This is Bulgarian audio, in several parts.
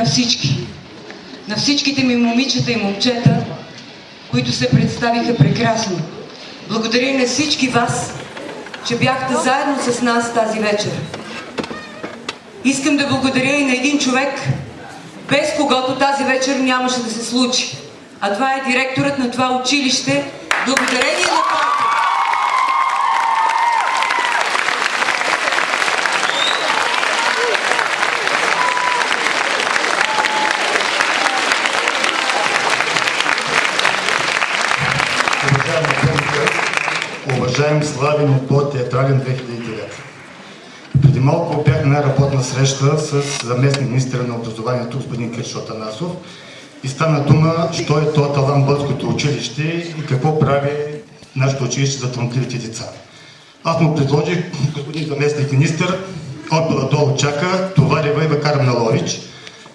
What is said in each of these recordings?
на всички. На всичките ми момичета и момчета, които се представиха прекрасно. Благодаря на всички вас, че бяхте заедно с нас тази вечер. Искам да благодаря и на един човек, без когото тази вечер нямаше да се случи. А това е директорът на това училище. Благодарение на това. Уважаем Славин отбор Театрален 2009. Преди малко бях на работна среща с заместник министъра на образованието господин Кирчо Атанасов и стана дума, що е това талант Българското училище и какво прави нашето училище за талантливите деца. Аз му предложих, господин заместник министър, отбора долу чака, товарева и карам на Лович,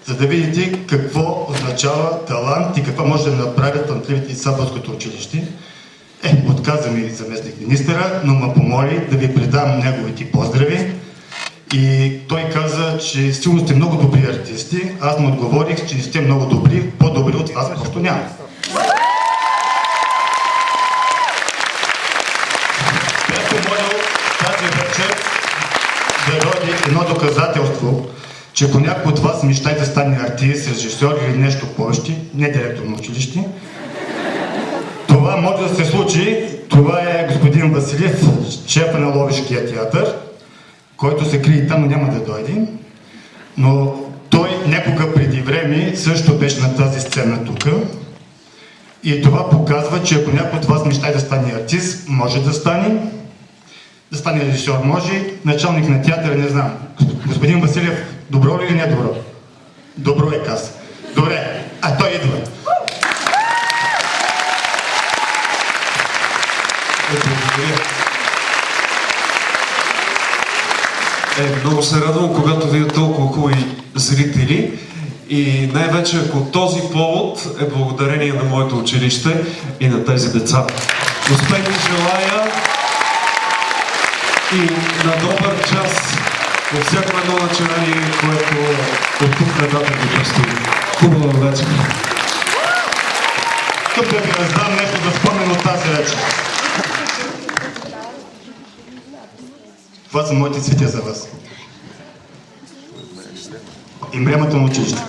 за да видите какво означава талант и какво може да направят талантливите деца в Българското училище. Отказа ми заместник министъра, но ме помоли да ви предам неговите поздрави. И той каза, че сигурно сте много добри артисти. Аз му отговорих, че не сте много добри, по-добри от вас просто няма. Бях помолил тази вечер да роди едно доказателство, че ако някой от вас мечтае да стане артист, режисьор или нещо повече, не директор на училище, това може да се случи. Това е господин Василев, шефа на Ловешкия театър, който се крие там, но няма да дойде. Но той някога преди време също беше на тази сцена тук. И това показва, че ако някой от вас мечтае да стане артист, може да стане. Да стане режисьор може, началник на театъра не знам. Господин Василев, добро ли или не добро? Добро е, каза. Добре, а той идва. Много се радвам, когато видя толкова хубави зрители и най-вече ако този повод е благодарение на моето училище и на тези деца. Успех ви желая и на добър час във всяко едно начинание, което от тук нататък ви предстои. Хубава вечер! Тук да ви раздам нещо да спомня от тази вечер. Това са моите цветя за вас. Емблемата на училище.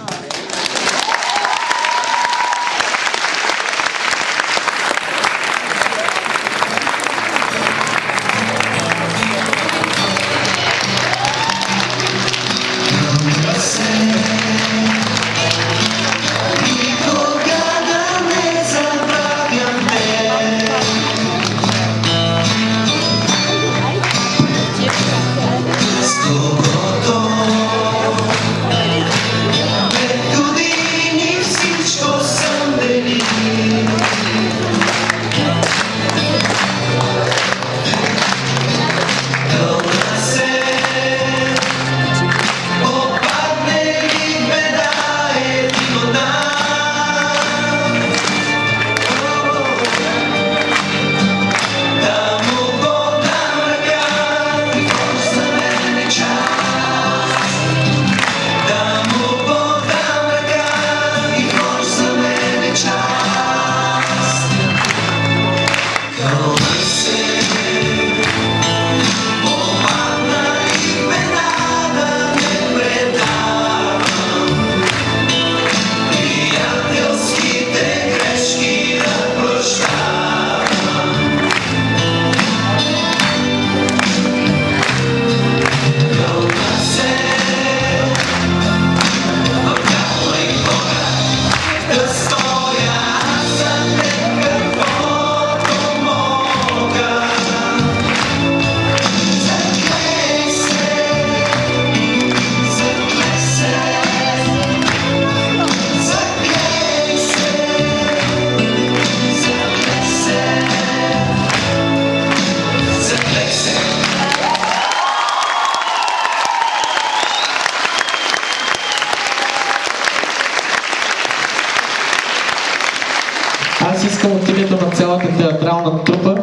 Аз искам от името на цялата театрална трупа,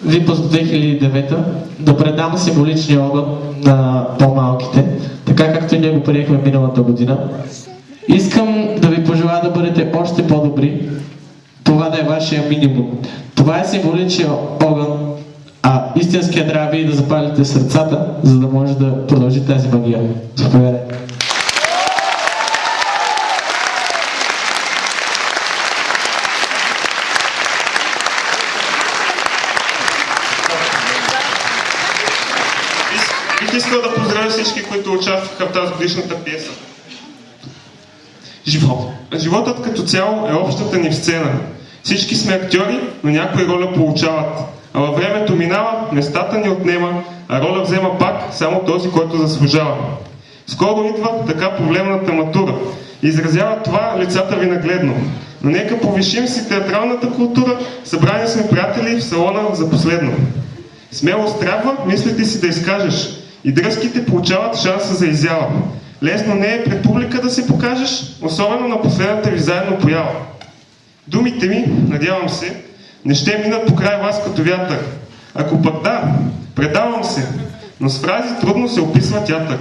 Випуск 2009, да предам символичния огън на по-малките, така както и ние го приехме миналата година. Искам да ви пожелая да бъдете още по-добри. Това да е вашия минимум. Това е символичен огън, а истинският трябва вие да запалите сърцата, за да може да продължи тази магия. Заповядайте. Бих искал да поздравя всички, които участваха в тази годишната пиеса. Животът като цяло е общата ни сцена. Всички сме актьори, но някои роля получават. А във времето минава, местата ни отнема, а роля взема пак само този, който заслужава. Скоро идва така проблемната матура. Изразява това лицата ви нагледно. Но нека повишим си театралната култура, събрани сме приятели в салона за последно. Смелост трябва, мислите си да изкажеш. И дръзките получават шанса за изява. Лесно не е пред публика да се покажеш, особено на последната ви заедно поява. Думите ми, надявам се, не ще минат покрай вас като вятър. Ако пък да, предавам се, но с фрази трудно се описва театър.